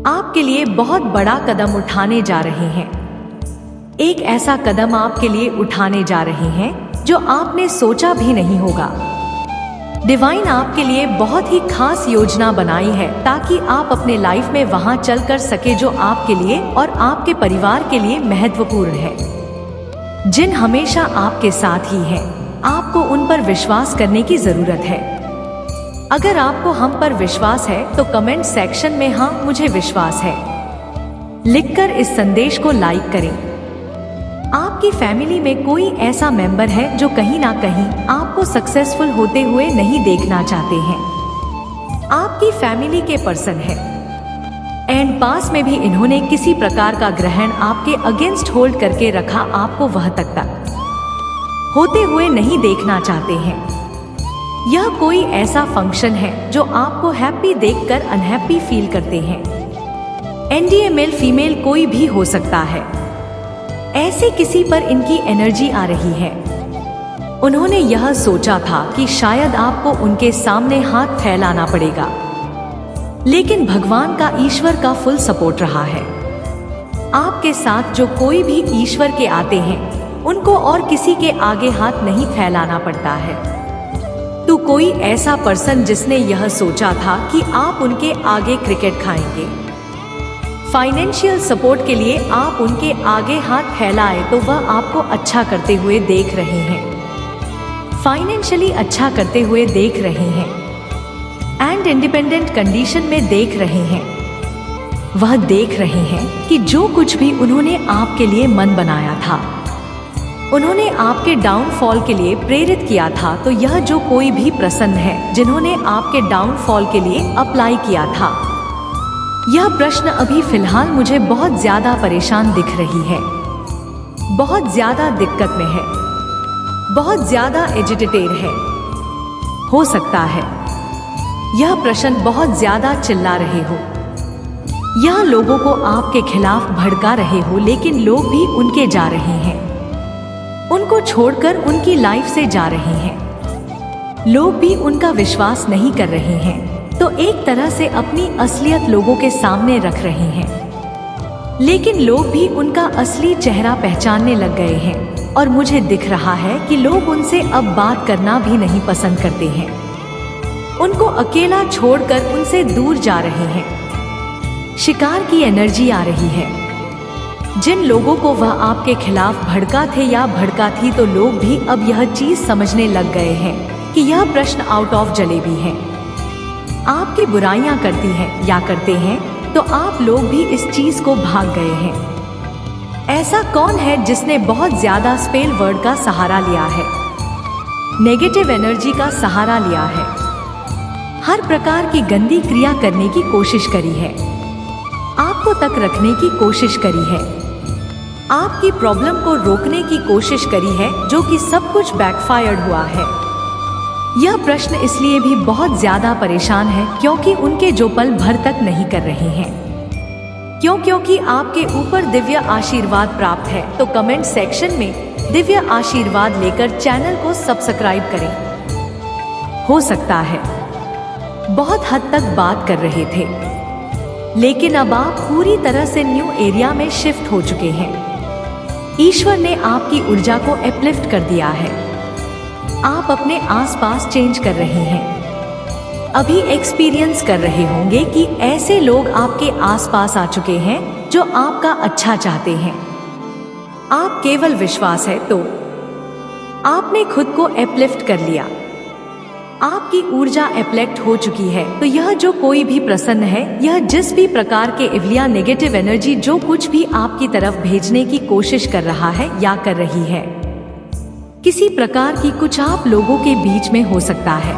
आपके लिए बहुत बड़ा कदम उठाने जा रहे हैं। एक ऐसा कदम आपके लिए उठाने जा रहे हैं जो आपने सोचा भी नहीं होगा। डिवाइन आपके लिए बहुत ही खास योजना बनाई है ताकि आप अपने लाइफ में वहां चल कर सके जो आपके लिए और आपके परिवार के लिए महत्वपूर्ण है। जिन हमेशा आपके साथ ही हैं, आपको उन पर विश्वास करने की जरूरत है। अगर आपको हम पर विश्वास है तो कमेंट सेक्शन में हाँ मुझे विश्वास है लिखकर इस संदेश को लाइक करें। आपकी फैमिली में कोई ऐसा मेंबर है जो कहीं ना कहीं आपको सक्सेसफुल होते हुए नहीं देखना चाहते हैं। आपकी फैमिली के पर्सन है एंड पास में भी इन्होंने किसी प्रकार का ग्रहण आपके अगेंस्ट होल्ड करके रखा, आपको वह तक होते हुए नहीं देखना चाहते हैं। यह कोई ऐसा फंक्शन है जो आपको हैप्पी देखकर अनहैप्पी फील करते हैं। एनडीए मेल फीमेल कोई भी हो सकता है। ऐसे किसी पर इनकी एनर्जी आ रही है। उन्होंने यह सोचा था कि शायद आपको उनके सामने हाथ फैलाना पड़ेगा, लेकिन भगवान का, ईश्वर का फुल सपोर्ट रहा है। आपके साथ जो कोई भी ईश्वर के आते हैं उनको और किसी के आगे हाथ नहीं फैलाना पड़ता है। तो कोई ऐसा पर्सन जिसने यह सोचा था कि आप उनके आगे क्रिकेट खाएंगे, फाइनेंशियल सपोर्ट के लिए आप उनके आगे हाथ फैलाए तो वह आपको अच्छा करते हुए देख रहे हैं, फाइनेंशियली अच्छा करते हुए देख रहे हैं एंड इंडिपेंडेंट कंडीशन में देख रहे हैं। वह देख रहे हैं कि जो कुछ भी उन्होंने आपके लिए मन बनाया था, उन्होंने आपके डाउनफॉल के लिए प्रेरित किया था, तो यह जो कोई भी प्रसन्न है जिन्होंने आपके डाउनफॉल के लिए अप्लाई किया था। यह प्रश्न अभी फिलहाल मुझे बहुत ज्यादा परेशान दिख रही है, बहुत ज्यादा दिक्कत में है, बहुत ज्यादा एजिटेटेड है। हो सकता है यह प्रश्न बहुत ज्यादा चिल्ला रहे हो, यह लोगों को आपके खिलाफ भड़का रहे हो, लेकिन लोग भी उनके जा रहे हैं, उनको छोड़कर उनकी लाइफ से जा रहे हैं। लोग भी उनका विश्वास नहीं कर रहे हैं, तो एक तरह से अपनी असलियत लोगों के सामने रख रहे हैं, लेकिन लोग भी उनका असली चेहरा पहचानने लग गए हैं और मुझे दिख रहा है कि लोग उनसे अब बात करना भी नहीं पसंद करते हैं, उनको अकेला छोड़कर उनसे दूर जा रहे हैं। शिकार की एनर्जी आ रही है। जिन लोगों को वह आपके खिलाफ भड़का थे या भड़का थी, तो लोग भी अब यह चीज समझने लग गए हैं कि यह प्रश्न आउट ऑफ जलेबी है। आपकी बुराइयां करती हैं या करते हैं तो आप लोग भी इस चीज को भाग गए हैं। ऐसा कौन है जिसने बहुत ज्यादा स्पेल वर्ड का सहारा लिया है, नेगेटिव एनर्जी का सहारा लिया है, हर प्रकार की गंदी क्रिया करने की कोशिश करी है, आपको तक रखने की कोशिश करी है, आपकी प्रॉब्लम को रोकने की कोशिश करी है, जो कि सब कुछ बैकफायर्ड हुआ है। यह प्रश्न इसलिए भी बहुत ज्यादा परेशान है क्योंकि उनके जो पल भर तक नहीं कर रहे हैं। क्योंकि आपके ऊपर दिव्य आशीर्वाद प्राप्त है, तो कमेंट सेक्शन में दिव्य आशीर्वाद लेकर चैनल को सब्सक्राइब करें। हो सकता है बहुत हद तक बात कर रहे थे, लेकिन अब आप पूरी तरह से न्यू एरिया में शिफ्ट हो चुके हैं। ईश्वर ने आपकी ऊर्जा को अपलिफ्ट कर दिया है। आप अपने आसपास चेंज कर रहे हैं। अभी एक्सपीरियंस कर रहे होंगे कि ऐसे लोग आपके आसपास आ चुके हैं जो आपका अच्छा चाहते हैं। आप केवल विश्वास है तो आपने खुद को अपलिफ्ट कर लिया, आपकी ऊर्जा अपलिफ्ट हो चुकी है। तो यह जो कोई भी प्रसन्न है, यह जिस भी प्रकार के इवलिया नेगेटिव एनर्जी जो कुछ भी आपकी तरफ भेजने की कोशिश कर रहा है या कर रही है, किसी प्रकार की कुछ आप लोगों के बीच में हो सकता है,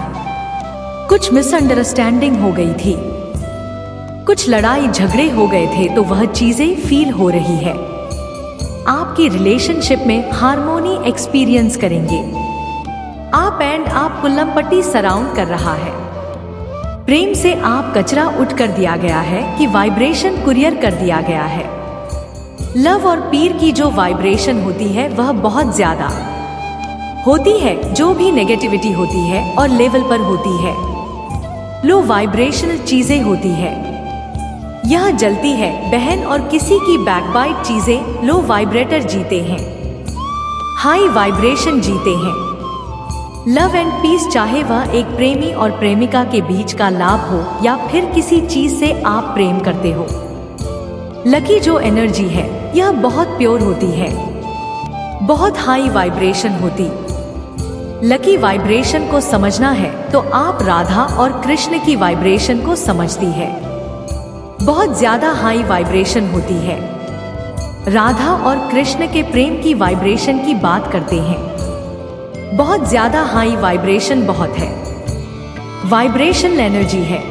कुछ मिसअंडरस्टैंडिंग हो गई थी, कुछ लड़ाई झगड़े हो गए थे, तो वह चीजें फील हो रही है। आपकी रिलेशनशिप में हार्मोनी एक्सपीरियंस करेंगे आप एंड आप कुल्लम-पट्टी सराउंड कर रहा है। प्रेम से आप कचरा उठ कर दिया गया है कि वाइब्रेशन कुरियर कर दिया गया है। लव और पीर की जो वाइब्रेशन होती है वह बहुत ज्यादा होती है, जो भी नेगेटिविटी होती है और लेवल पर होती है, लो वाइब्रेशनल चीजें होती है। यह जलती है बहन और किसी की बैकबाइट चीजें लो वाइब्रेटर जीते हैं, हाई वाइब्रेशन जीते हैं। लव एंड पीस, चाहे वह एक प्रेमी और प्रेमिका के बीच का लाभ हो या फिर किसी चीज से आप प्रेम करते हो। लकी जो एनर्जी है यह बहुत प्योर होती है, बहुत हाई वाइब्रेशन होती। लकी वाइब्रेशन को समझना है तो आप राधा और कृष्ण की वाइब्रेशन को समझती है। बहुत ज्यादा हाई वाइब्रेशन होती है। राधा और कृष्ण के प्रेम की वाइब्रेशन की बात करते हैं। बहुत ज्यादा हाई वाइब्रेशन बहुत है, वाइब्रेशनल एनर्जी है।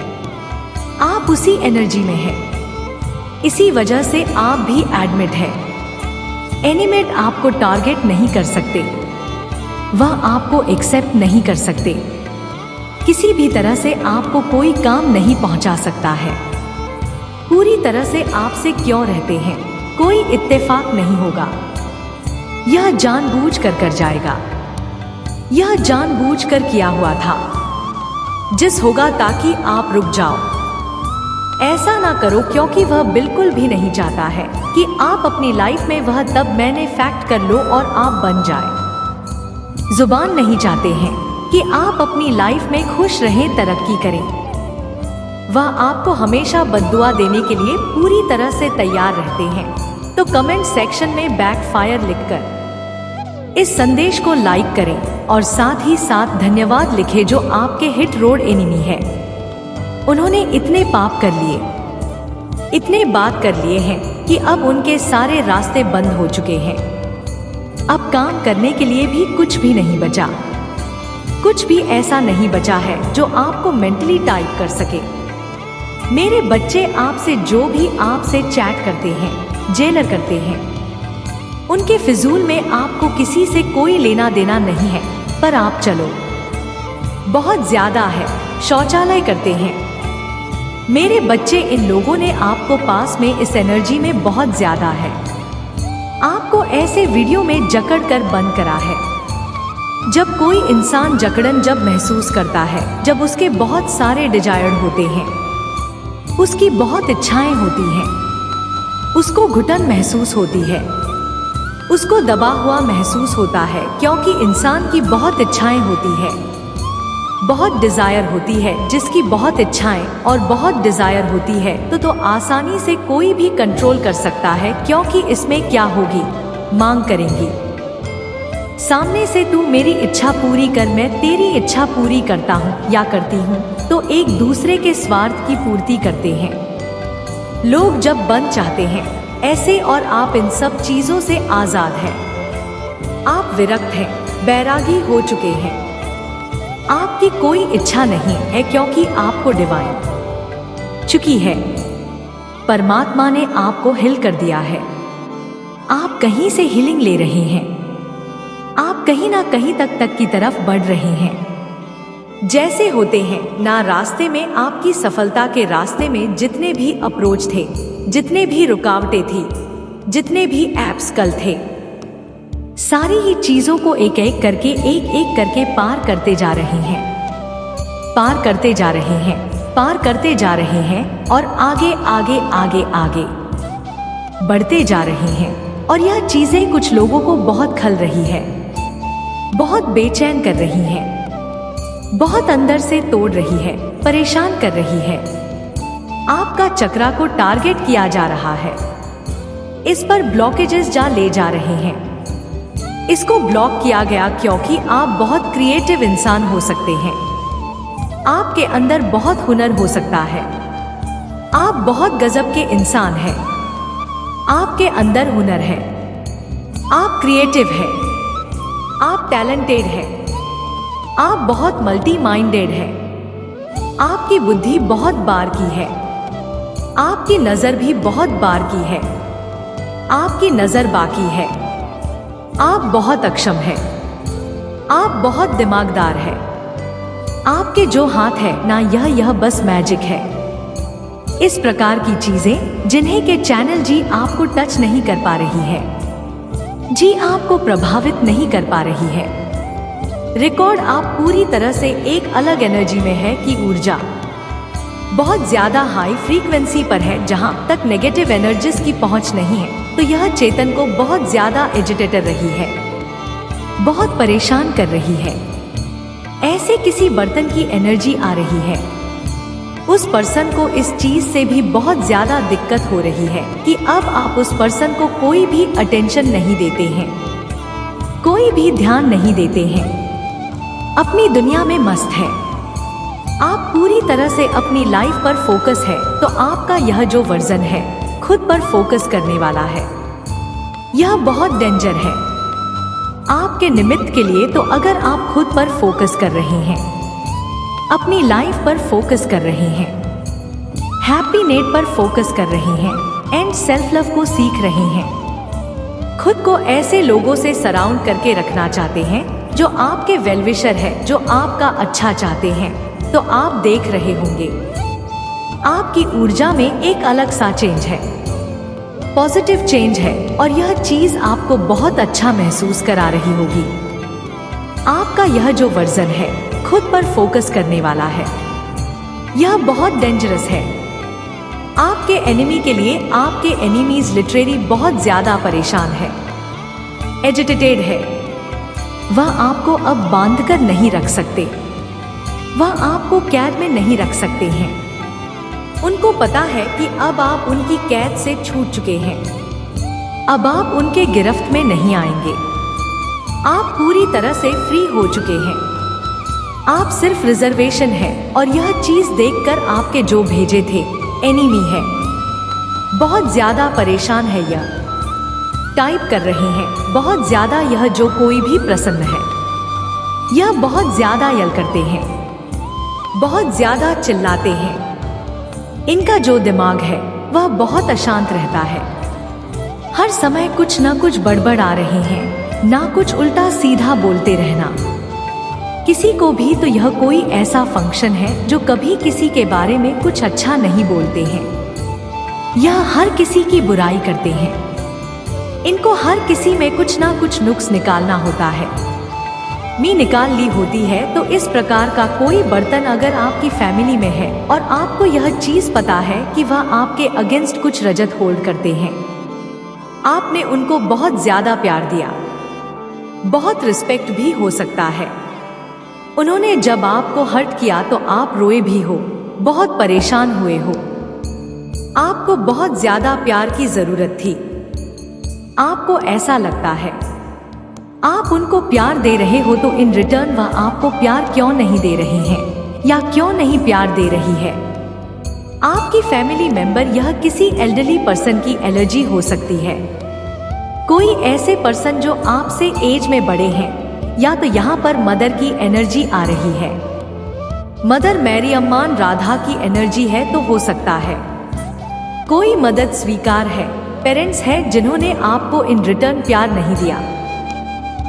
आप उसी एनर्जी में हैं, इसी वजह से आप भी एडमिट है। एनिमेट आपको टारगेट नहीं कर सकते, वह आपको एक्सेप्ट नहीं कर सकते। किसी भी तरह से आपको कोई काम नहीं पहुंचा सकता है। पूरी तरह से आपसे क्यों रहते हैं, कोई इत्तेफाक नहीं होगा। यह जानबूझ कर जाएगा, यह जानबूझकर किया हुआ था। जिस होगा ताकि आप रुक जाओ। ऐसा ना करो क्योंकि वह बिल्कुल भी नहीं चाहता है कि आप अपनी लाइफ में वह तब मैंने फैक्ट कर लो और आप बन जाए। जुबान नहीं चाहते हैं कि आप अपनी लाइफ में खुश रहें, तरक्की करें। वह आपको हमेशा बद्दुआ देने के लिए पूरी तरह से तैयार रहते हैं। तो कमेंट सेक्शन में बैकफायर लिखकर इस संदेश को लाइक करें और साथ ही साथ धन्यवाद लिखें जो आपके हिट रोड एनिमी है। उन्होंने इतने पाप कर लिए, इतने बात कर लिए हैं कि अब उनके सारे रास्ते बंद हो चुके हैं। अब काम करने के लिए भी कुछ भी नहीं बचा। कुछ भी ऐसा नहीं बचा है जो आपको मेंटली टाइप कर सके। मेरे बच्चे, आपसे जो भी आपसे चैट करते हैं, जेलर करते हैं, उनके फिजूल में आपको किसी से कोई लेना देना नहीं है। पर आप चलो, बहुत ज्यादा है, शौचालय करते हैं। मेरे बच्चे, इन लोगों ने आपको पास में इस एनर्जी में बहुत ज्यादा है। आपको ऐसे वीडियो में जकड़ कर बंद करा है। जब कोई इंसान जकड़न जब महसूस करता है, जब उसके बहुत सारे डिजायर होते हैं, उसकी बहुत इच्छाएं होती हैं, उसको घुटन महसूस होती है, उसको दबा हुआ महसूस होता है क्योंकि इंसान की बहुत इच्छाएं होती है, बहुत डिजायर होती है। जिसकी बहुत इच्छाएं और बहुत डिजायर होती है तो आसानी से कोई भी कंट्रोल कर सकता है क्योंकि इसमें क्या होगी, मांग करेंगी सामने से, तू मेरी इच्छा पूरी कर, मैं तेरी इच्छा पूरी करता हूँ या करती हूँ। तो एक दूसरे के स्वार्थ की पूर्ति करते हैं लोग जब बन चाहते हैं ऐसे, और आप इन सब चीजों से आजाद हैं। आप विरक्त हैं, बैरागी हो चुके हैं। आपकी कोई इच्छा नहीं है क्योंकि आपको डिवाइन चुकी है। परमात्मा ने आपको हिल कर दिया है। आप कहीं से हीलिंग ले रहे हैं। आप कहीं ना कहीं तक की तरफ बढ़ रहे हैं। जैसे होते हैं ना, रास्ते में, आपकी सफलता के रास्ते में जितने भी अप्रोच थे, जितने भी रुकावटें थी, जितने भी एब्स्टकल थे, सारी ही चीजों को एक एक करके पार करते जा रहे हैं, पार करते जा रहे हैं, पार करते जा रहे हैं और आगे आगे आगे आगे बढ़ते जा रहे हैं। और यह चीजें कुछ लोगों को बहुत खल रही है, बहुत बेचैन कर रही है, बहुत अंदर से तोड़ रही है, परेशान कर रही है। आपका चक्रा को टारगेट किया जा रहा है, इस पर ब्लॉकेजेस ले जा रहे हैं। इसको ब्लॉक किया गया क्योंकि आप बहुत क्रिएटिव इंसान हो सकते हैं। आपके अंदर बहुत हुनर हो सकता है। आप बहुत गजब के इंसान हैं। आपके अंदर हुनर है, आप क्रिएटिव हैं, आप टैलेंटेड हैं, आप बहुत मल्टी माइंडेड हैं। आपकी बुद्धि बहुत बार की है, आपकी नजर भी बहुत बार की है, आपकी नजर बाकी है। आप बहुत अक्षम हैं, आप बहुत दिमागदार हैं। आपके जो हाथ है ना, यह बस मैजिक है। इस प्रकार की चीजें जिन्हें के चैनल जी आपको टच नहीं कर पा रही है, जी आपको प्रभावित नहीं कर पा रही है। रिकॉर्ड आप पूरी तरह से एक अलग एनर्जी में है कि ऊर्जा बहुत ज्यादा हाई फ्रीक्वेंसी पर है जहां तक नेगेटिव एनर्जीज की पहुंच नहीं है, तो यह चेतन को बहुत ज्यादा एजिटेटर रही है, बहुत परेशान कर रही है। ऐसे किसी बर्तन की एनर्जी आ रही है। उस पर्सन को इस चीज से भी बहुत ज्यादा दिक्कत हो रही है कि अब आप उस पर्सन को कोई भी अटेंशन नहीं देते हैं, कोई भी ध्यान नहीं देते हैं, अपनी दुनिया में मस्त है। आप पूरी तरह से अपनी लाइफ पर फोकस है, तो आपका यह जो वर्जन है खुद पर फोकस करने वाला है, यह बहुत डेंजर है आपके निमित्त के लिए। तो अगर आप खुद पर फोकस कर रहे हैं, अपनी लाइफ पर फोकस कर रहे हैं, हैप्पी नेट पर फोकस कर रहे हैं एंड सेल्फ लव को सीख रहे हैं, खुद को ऐसे लोगों से सराउंड करके रखना चाहते हैं जो आपके वेलविशर है, जो आपका अच्छा चाहते हैं, तो आप देख रहे होंगे आपकी ऊर्जा में एक अलग सा चेंज है, पॉजिटिव चेंज है, और यह चीज आपको बहुत अच्छा महसूस करा रही होगी। आपका यह जो वर्जन है खुद पर फोकस करने वाला है, यह बहुत डेंजरस है आपके एनिमी के लिए। आपके एनिमीज लिटरेरी बहुत ज्यादा परेशान है, एजिटेटेड है, वह आपको अब बांध कर नहीं रख सकते, वह आपको कैद में नहीं रख सकते हैं। उनको पता है कि अब आप उनकी कैद से छूट चुके हैं, अब आप उनके गिरफ्त में नहीं आएंगे, आप पूरी तरह से फ्री हो चुके हैं, आप सिर्फ रिजर्वेशन है। और यह चीज देखकर आपके जो भेजे थे एनिमी है, बहुत ज्यादा परेशान है, यह टाइप कर रहे हैं बहुत ज्यादा, यह जो कोई भी प्रसन्न है, यह बहुत ज्यादा यल करते हैं, बहुत ज्यादा चिल्लाते हैं, इनका जो दिमाग है वह बहुत अशांत रहता है, हर समय कुछ ना कुछ बड़बड़ आ रहे हैं, ना कुछ उल्टा सीधा बोलते रहना। किसी को भी तो यह कोई ऐसा फंक्शन है जो कभी किसी के बारे में कुछ अच्छा नहीं बोलते हैं, यह हर किसी की बुराई करते हैं, इनको हर किसी में कुछ ना कुछ नुक्स निकालना होता है, निकाल ली होती है। तो इस प्रकार का कोई बर्तन अगर आपकी फैमिली में है और आपको यह चीज पता है कि वह आपके अगेंस्ट कुछ रजत होल्ड करते हैं, आपने उनको बहुत ज्यादा प्यार दिया, बहुत रिस्पेक्ट भी हो सकता है, उन्होंने जब आपको हर्ट किया तो आप रोए भी हो, बहुत परेशान हुए हो, आपको बहुत ज्यादा प्यार की जरूरत थी, आपको ऐसा लगता है आप उनको प्यार दे रहे हो, तो इन रिटर्न वह आपको प्यार क्यों नहीं दे रही हैं या क्यों नहीं प्यार दे रही है। आपकी फैमिली मेंबर, यह किसी एल्डरली पर्सन की एलर्जी हो सकती है, कोई ऐसे पर्सन जो आपसे एज में बड़े हैं, या तो यहाँ पर मदर की एनर्जी आ रही है, मदर मैरी अम्मान राधा की एनर्जी है, तो हो सकता है कोई मदद स्वीकार है, पेरेंट्स है जिन्होंने आपको इन रिटर्न प्यार नहीं दिया,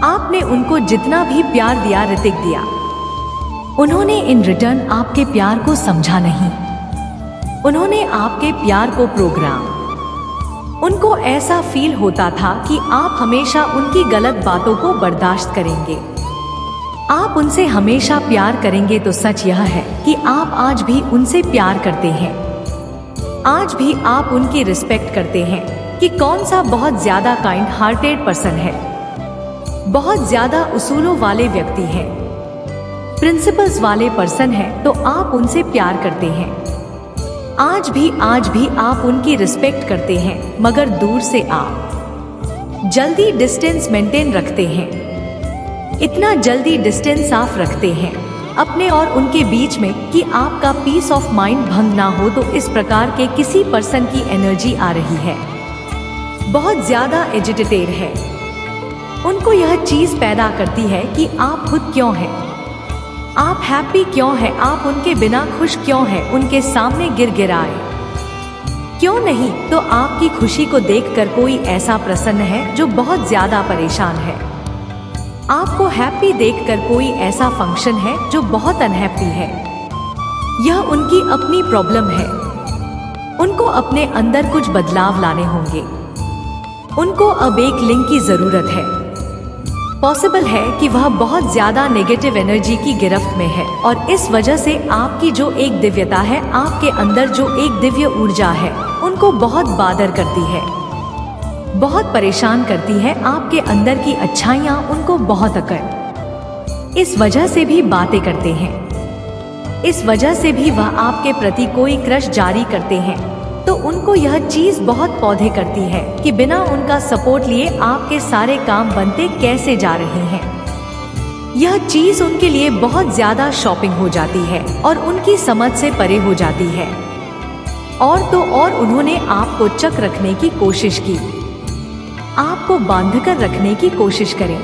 आपने उनको जितना भी प्यार दिया, ऋतिक दिया, उन्होंने इन रिटर्न आपके प्यार को समझा नहीं, उन्होंने आपके प्यार को प्रोग्राम, उनको ऐसा फील होता था कि आप हमेशा उनकी गलत बातों को बर्दाश्त करेंगे, आप उनसे हमेशा प्यार करेंगे। तो सच यह है कि आप आज भी उनसे प्यार करते हैं, आज भी आप उनकी रिस्पेक्ट करते हैं कि कौन सा बहुत ज्यादा काइंड हार्टेड पर्सन है, बहुत ज्यादा उसूलों वाले व्यक्ति हैं, प्रिंसिपल्स वाले पर्सन हैं, तो आप उनसे प्यार करते हैं, आज भी आप उनकी रिस्पेक्ट करते हैं, मगर दूर से आप जल्दी डिस्टेंस मेंटेन रखते हैं, इतना जल्दी डिस्टेंस साफ रखते हैं अपने और उनके बीच में कि आपका पीस ऑफ माइंड भंग ना हो। तो इस प्रकार के किसी पर्सन की एनर्जी आ रही है, बहुत ज्यादा एजिटेटेड है, उनको यह चीज पैदा करती है कि आप खुद क्यों हैं, आप हैप्पी क्यों हैं, आप उनके बिना खुश क्यों हैं, उनके सामने गिड़गिड़ाए क्यों नहीं। तो आपकी खुशी को देखकर कोई ऐसा प्रसन्न है जो बहुत ज्यादा परेशान है, आपको हैप्पी देखकर कोई ऐसा फंक्शन है जो बहुत अनहैप्पी है, यह उनकी अपनी प्रॉब्लम है, उनको अपने अंदर कुछ बदलाव लाने होंगे, उनको अब एक लिंक की जरूरत है, पॉसिबल है कि वह बहुत ज्यादा नेगेटिव एनर्जी की गिरफ्त में है और इस वजह से आपकी जो एक दिव्यता है, आपके अंदर जो एक दिव्य ऊर्जा है, उनको बहुत बादर करती है, बहुत परेशान करती है। आपके अंदर की अच्छाइयाँ उनको बहुत अकड़, इस वजह से भी बातें करते हैं। इस वजह से भी वह आपके प्रति कोई क्रश जारी करते हैं, तो उनको यह चीज बहुत पौधे करती है कि बिना उनका सपोर्ट लिए आपके सारे काम बनते कैसे जा रहे हैं। यह चीज उनके लिए बहुत ज्यादा शॉपिंग हो जाती है और उनकी समझ से परे हो जाती है। और तो और उन्होंने आपको चक रखने की कोशिश की, आपको बांधकर रखने की कोशिश करें।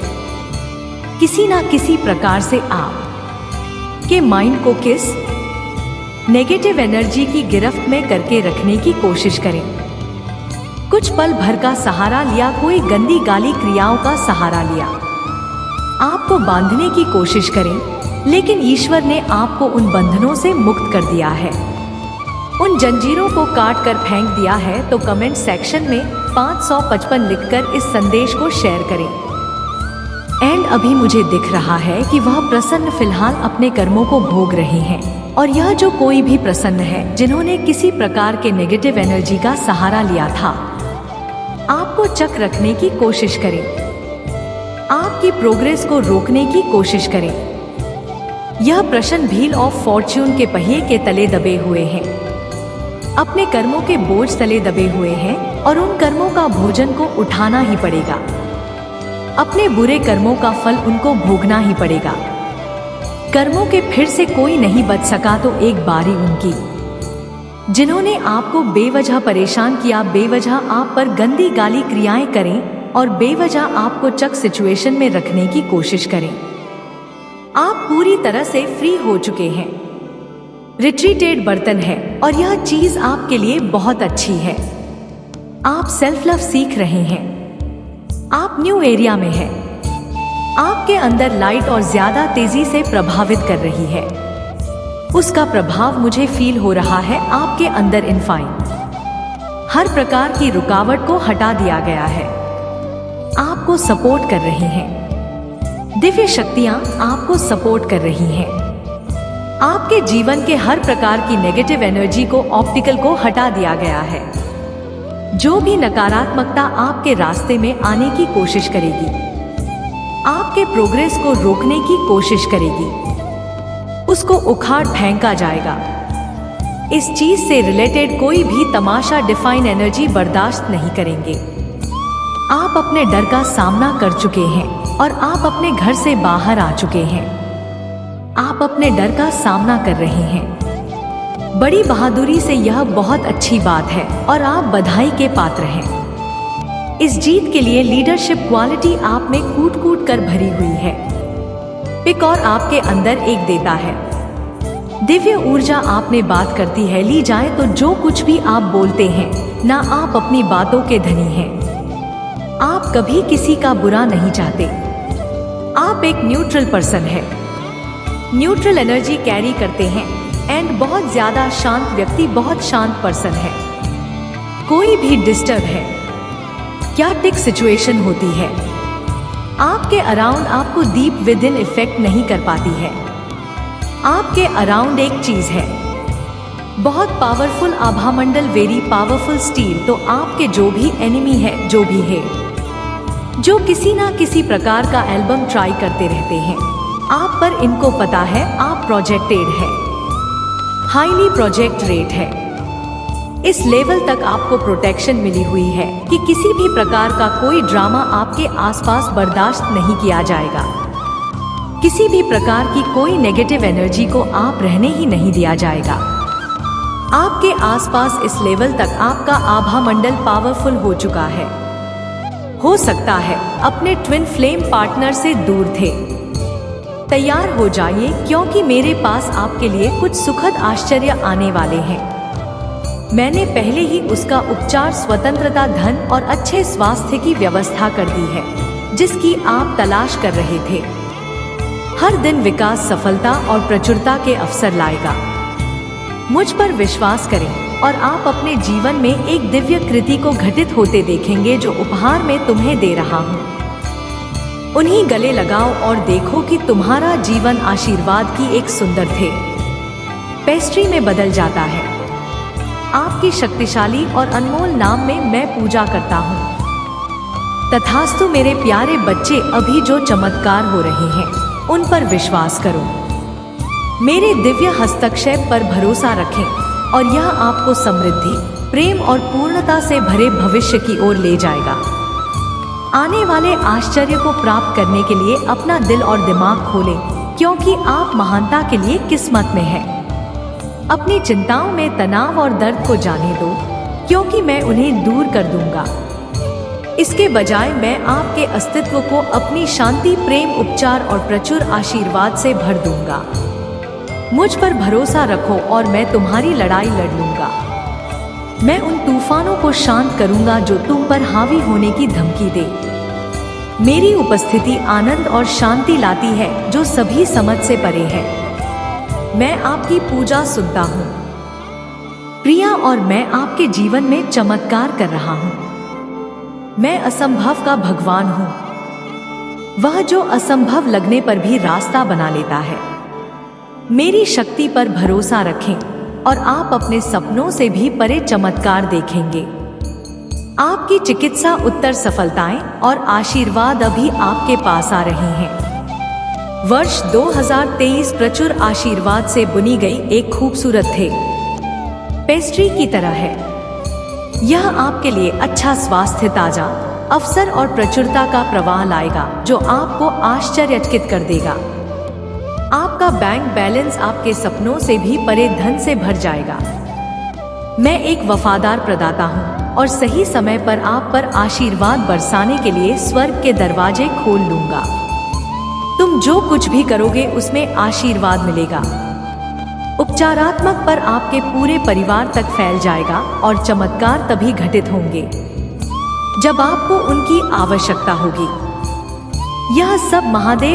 किसी ना किसी प्रकार से आप के माइंड को किस नेगेटिव एनर्जी की गिरफ्त में करके रखने की कोशिश करें। कुछ पल भर का सहारा लिया, कोई गंदी गाली क्रियाओं का सहारा लिया, आपको बांधने की कोशिश करें, लेकिन ईश्वर ने आपको उन बंधनों से मुक्त कर दिया है, उन जंजीरों को काट कर फेंक दिया है। तो कमेंट सेक्शन में 555 लिखकर इस संदेश को शेयर करें। एंड अभी मुझे दिख रहा है कि वह प्रसन्न फिलहाल अपने कर्मों को भोग रहे हैं, और यह जो कोई भी प्रसन्न है जिन्होंने किसी प्रकार के नेगेटिव एनर्जी का सहारा लिया था, आपको चक रखने की कोशिश करें, आपकी प्रोग्रेस को रोकने की कोशिश करें। यह प्रश्न व्हील ऑफ फॉर्च्यून के पहिए के तले दबे हुए हैं, अपने कर्मों के बोझ तले दबे हुए हैं और उन कर्मों का भोजन को उठाना ही पड़ेगा। अपने बुरे कर्मों का फल उनको भोगना ही पड़ेगा। कर्मों के फिर से कोई नहीं बच सका, तो एक बारी उनकी जिन्होंने आपको बेवजह परेशान किया, बेवजह आप पर गंदी गाली क्रियाएं करें और बेवजह आपको चक सिचुएशन में रखने की कोशिश करें। आप पूरी तरह से फ्री हो चुके हैं, रिट्रीटेड बर्तन है और यह चीज आपके लिए बहुत अच्छी है। आप सेल्फ लव सीख रहे हैं, आप न्यू एरिया में हैं, आपके अंदर लाइट और ज्यादा तेजी से प्रभावित कर रही है, उसका प्रभाव मुझे फील हो रहा है। आपके अंदर इनफाइन हर प्रकार की रुकावट को हटा दिया गया है, आपको सपोर्ट कर रही हैं, दिव्य शक्तियां आपको सपोर्ट कर रही हैं। आपके जीवन के हर प्रकार की नेगेटिव एनर्जी को, ऑप्टिकल को हटा दिया गया है। जो भी नकारात्मकता आपके रास्ते में आने की कोशिश करेगी, आपके प्रोग्रेस को रोकने की कोशिश करेगी, उसको उखाड़ फेंका जाएगा। इस चीज से रिलेटेड कोई भी तमाशा डिफाइन एनर्जी बर्दाश्त नहीं करेंगे। आप अपने डर का सामना कर चुके हैं और आप अपने घर से बाहर आ चुके हैं। आप अपने डर का सामना कर रहे हैं। बड़ी बहादुरी से यह बहुत अच्छी बात है और आप बधाई के पात्र हैं। इस जीत के लिए लीडरशिप क्वालिटी आप में कूट कूट कर भरी हुई है। पिक और आपके अंदर एक देता है, दिव्य ऊर्जा आपने बात करती है। ली जाए तो जो कुछ भी आप बोलते हैं ना, आप अपनी बातों के धनी हैं। आप कभी किसी का बुरा नहीं चाहते। आप एक न्यूट्रल पर्सन है, न्यूट्रल एनर्जी कैरी करते हैं एंड बहुत ज्यादा शांत व्यक्ति, बहुत शांत पर्सन है। कोई भी डिस्टर्ब है, क्या टिक सिचुएशन होती है, आपके अराउंड आपको डीप विद इन इफेक्ट नहीं कर पाती है। आपके अराउंड एक चीज है, बहुत पावरफुल आभामंडल, वेरी पावरफुल स्टील। तो आपके जो भी एनिमी है, जो भी है, जो किसी ना किसी प्रकार का एल्बम ट्राई करते रहते हैं, आप पर इनको पता है आप प्रोजेक्टेड है, हाईली प्रोजेक्ट रेट है। इस लेवल तक आपको प्रोटेक्शन मिली हुई है कि किसी भी प्रकार का कोई ड्रामा आपके आसपास बर्दाश्त नहीं किया जाएगा। किसी भी प्रकार की कोई नेगेटिव एनर्जी को आप रहने ही नहीं दिया जाएगा। आपके आसपास इस लेवल तक आपका आभा मंडल पावरफुल हो चुका है। हो सकता है अपने ट्विन फ्लेम पार्टनर से दूर थे। तैयार हो जाइए, क्योंकि मेरे पास आपके लिए कुछ सुखद आश्चर्य आने वाले हैं। मैंने पहले ही उसका उपचार, स्वतंत्रता, धन और अच्छे स्वास्थ्य की व्यवस्था कर दी है, जिसकी आप तलाश कर रहे थे। हर दिन विकास, सफलता और प्रचुरता के अवसर लाएगा। मुझ पर विश्वास करें और आप अपने जीवन में एक दिव्य कृति को घटित होते देखेंगे, जो उपहार में तुम्हें दे रहा हूँ। उन्हीं गले लगाओ और देखो कि तुम्हारा जीवन आशीर्वाद की एक सुंदर थे पेस्ट्री में बदल जाता है। आपकी शक्तिशाली और अनमोल नाम में मैं पूजा करता हूँ। तथास्तु मेरे प्यारे बच्चे, अभी जो चमत्कार हो रहे हैं उन पर विश्वास करो। मेरे दिव्य हस्तक्षेप पर भरोसा रखें और यह आपको समृद्धि, प्रेम और पूर्णता से भरे भविष्य की ओर ले जाएगा। आने वाले आश्चर्य को प्राप्त करने के लिए अपना दिल और दिमाग खोलें, क्योंकि आप महानता के लिए किस्मत में हैं। अपनी चिंताओं में तनाव और दर्द को जाने दो, क्योंकि मैं उन्हें दूर कर दूंगा। इसके बजाय मैं आपके अस्तित्व को अपनी शांति, प्रेम, उपचार और प्रचुर आशीर्वाद से भर दूंगा। मुझ पर भरोसा रखो और मैं तुम्हारी लड़ाई लड़ लूंगा। मैं उन तूफानों को शांत करूंगा जो तुम पर हावी होने की धमकी दे। मेरी उपस्थिति आनंद और शांति लाती है जो सभी समझ से परे है। मैं आपकी पूजा सुनता हूँ प्रिया, और मैं आपके जीवन में चमत्कार कर रहा हूँ। मैं असंभव का भगवान हूँ, वह जो असंभव लगने पर भी रास्ता बना लेता है। मेरी शक्ति पर भरोसा रखें और आप अपने सपनों से भी परे चमत्कार देखेंगे। आपकी चिकित्सा, उत्तर, सफलताएं और आशीर्वाद अभी आपके पास आ रहे हैं। वर्ष 2023 प्रचुर आशीर्वाद से बुनी गई एक खूबसूरत थे पेस्ट्री की तरह है। यह आपके लिए अच्छा स्वास्थ्य, ताजा अवसर और प्रचुरता का प्रवाह लाएगा जो आपको आश्चर्यचकित कर देगा। आपका बैंक बैलेंस आपके सपनों से भी परे धन से भर जाएगा। मैं एक वफादार प्रदाता हूँ और सही समय पर आप पर आशीर्वाद बरसाने के लिए स्वर्ग के दरवाजे खोल लूंगा। तुम जो कुछ भी करोगे उसमें आशीर्वाद मिलेगा। उपचारात्मक पर आपके पूरे परिवार तक फैल जाएगा और चमत्कार तभी घटित होंगे जब आपको उनकी आवश्यकता होगी। यह सब महादेव